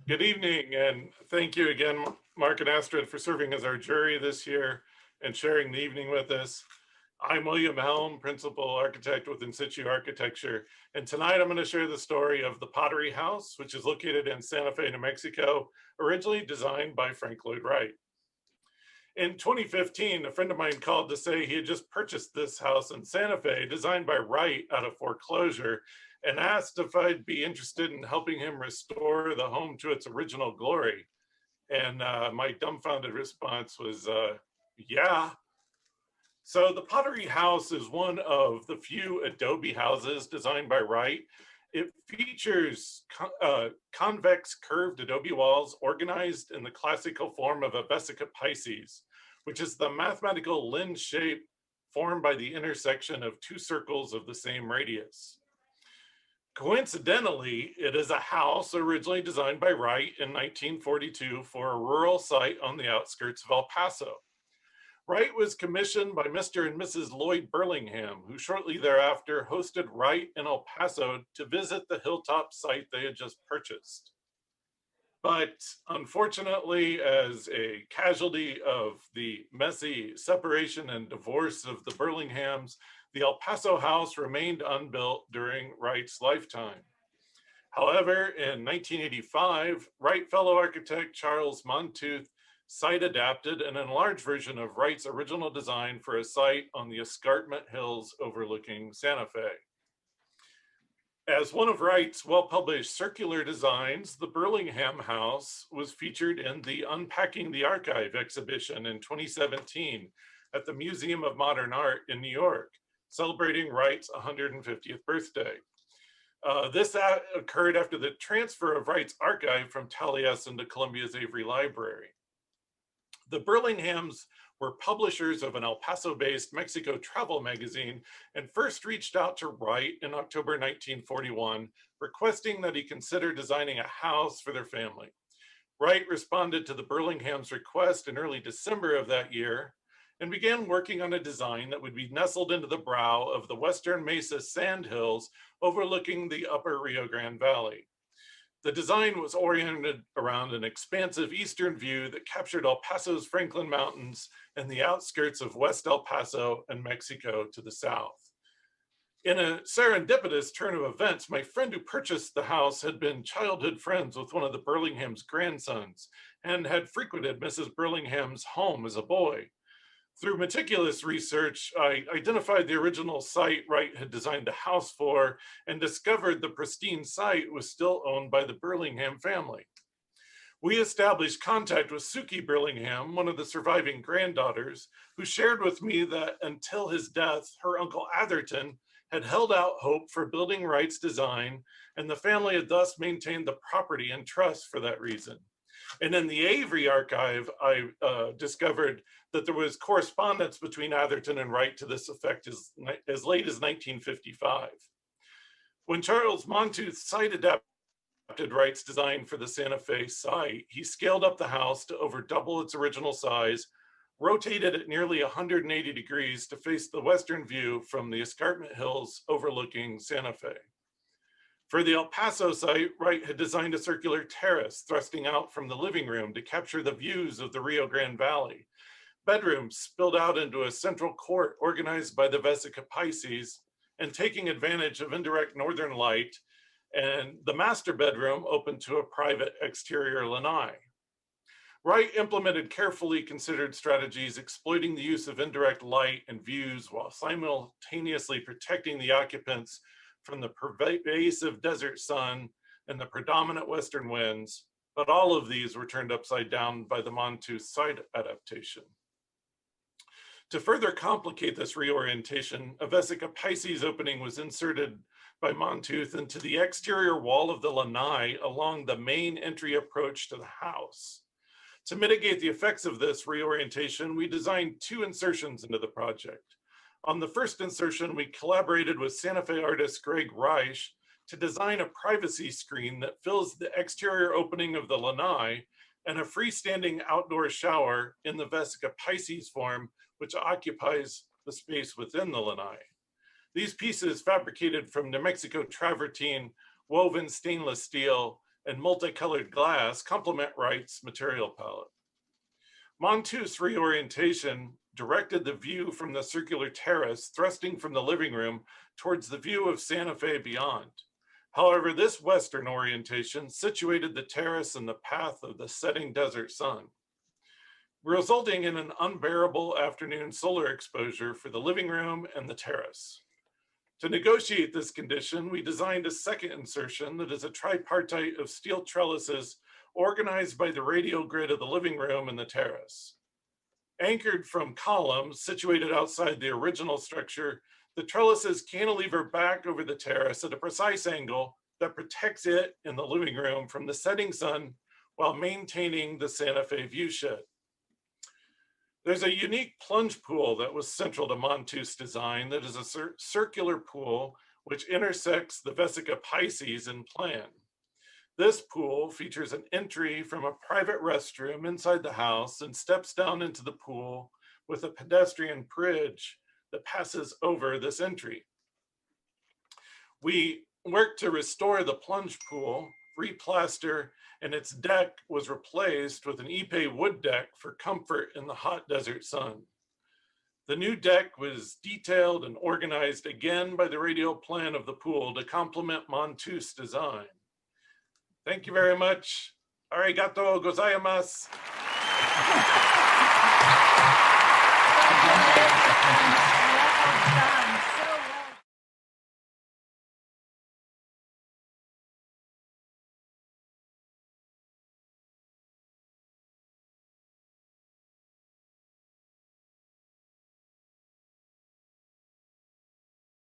Good evening, and thank you again, Mark and Astrid, for serving as our jury this year and sharing the evening with us. I'm William Helm, Principal Architect with In Situ Architecture, and tonight I'm going to share the story of the Pottery House, which is located in Santa Fe, New Mexico, originally designed by Frank Lloyd Wright. In 2015, a friend of mine called to say he had just purchased this house in Santa Fe, designed by Wright out of foreclosure, and asked if I'd be interested in helping him restore the home to its original glory. And my dumbfounded response was, yeah. So the Pottery House is one of the few adobe houses designed by Wright. It features convex curved adobe walls organized in the classical form of a Vesica Pisces, which is the mathematical lens shape formed by the intersection of two circles of the same radius. Coincidentally, it is a house originally designed by Wright in 1942 for a rural site on the outskirts of El Paso. Wright was commissioned by Mr. and Mrs. Lloyd Burlingham, who shortly thereafter hosted Wright in El Paso to visit the hilltop site they had just purchased. But unfortunately, as a casualty of the messy separation and divorce of the Burlinghams, the El Paso house remained unbuilt during Wright's lifetime. However, in 1985, Wright Fellow architect Charles Montooth site adapted an enlarged version of Wright's original design for a site on the escarpment hills overlooking Santa Fe. As one of Wright's well-published circular designs, the Burlingham House was featured in the Unpacking the Archive exhibition in 2017 at the Museum of Modern Art in New York, celebrating Wright's 150th birthday. This occurred after the transfer of Wright's archive from Taliesin to Columbia's Avery Library. The Burlinghams were publishers of an El Paso-based Mexico travel magazine and first reached out to Wright in October 1941, requesting that he consider designing a house for their family. Wright responded to the Burlinghams' request in early December of that year and began working on a design that would be nestled into the brow of the Western Mesa sandhills overlooking the upper Rio Grande Valley. The design was oriented around an expansive eastern view that captured El Paso's Franklin Mountains and the outskirts of West El Paso and Mexico to the south. In a serendipitous turn of events, my friend who purchased the house had been childhood friends with one of the Burlingham's grandsons and had frequented Mrs. Burlingham's home as a boy. Through meticulous research, I identified the original site Wright had designed the house for and discovered the pristine site was still owned by the Burlingham family. We established contact with Suki Burlingham, one of the surviving granddaughters, who shared with me that until his death, her uncle Atherton had held out hope for building Wright's design, and the family had thus maintained the property in trust for that reason. And in the Avery archive, I discovered that there was correspondence between Atherton and Wright to this effect as late as 1955. When Charles Montooth site adapted Wright's design for the Santa Fe site, he scaled up the house to over double its original size, rotated it nearly 180 degrees to face the western view from the escarpment hills overlooking Santa Fe. For the El Paso site, Wright had designed a circular terrace thrusting out from the living room to capture the views of the Rio Grande Valley. Bedrooms spilled out into a central court organized by the Vesica Pisces and taking advantage of indirect northern light, and the master bedroom open to a private exterior lanai. Wright implemented carefully considered strategies exploiting the use of indirect light and views while simultaneously protecting the occupants from the pervasive desert sun and the predominant western winds, but all of these were turned upside down by the Montooth site adaptation. To further complicate this reorientation, a Vesica Pisces opening was inserted by Montooth into the exterior wall of the lanai along the main entry approach to the house. To mitigate the effects of this reorientation, we designed two insertions into the project. On the first insertion, we collaborated with Santa Fe artist Greg Reich to design a privacy screen that fills the exterior opening of the lanai and a freestanding outdoor shower in the Vesica Pisces form, which occupies the space within the lanai. These pieces, fabricated from New Mexico travertine, woven stainless steel, and multicolored glass complement Wright's material palette. Montooth's reorientation directed the view from the circular terrace thrusting from the living room towards the view of Santa Fe beyond. However, this western orientation situated the terrace in the path of the setting desert sun, resulting in an unbearable afternoon solar exposure for the living room and the terrace. To negotiate this condition, we designed a second insertion that is a tripartite of steel trellises organized by the radial grid of the living room and the terrace. Anchored from columns situated outside the original structure, the trellises cantilever back over the terrace at a precise angle that protects it in the living room from the setting sun while maintaining the Santa Fe view shed. There's a unique plunge pool that was central to Montooth's design that is a circular pool which intersects the Vesica Pisces in plan. This pool features an entry from a private restroom inside the house and steps down into the pool with a pedestrian bridge that passes over this entry. We worked to restore the plunge pool, replaster, and its deck was replaced with an Ipe wood deck for comfort in the hot desert sun. The new deck was detailed and organized again by the radial plan of the pool to complement Montooth's design. Thank you very much. Arigato gozaimasu. Well done. So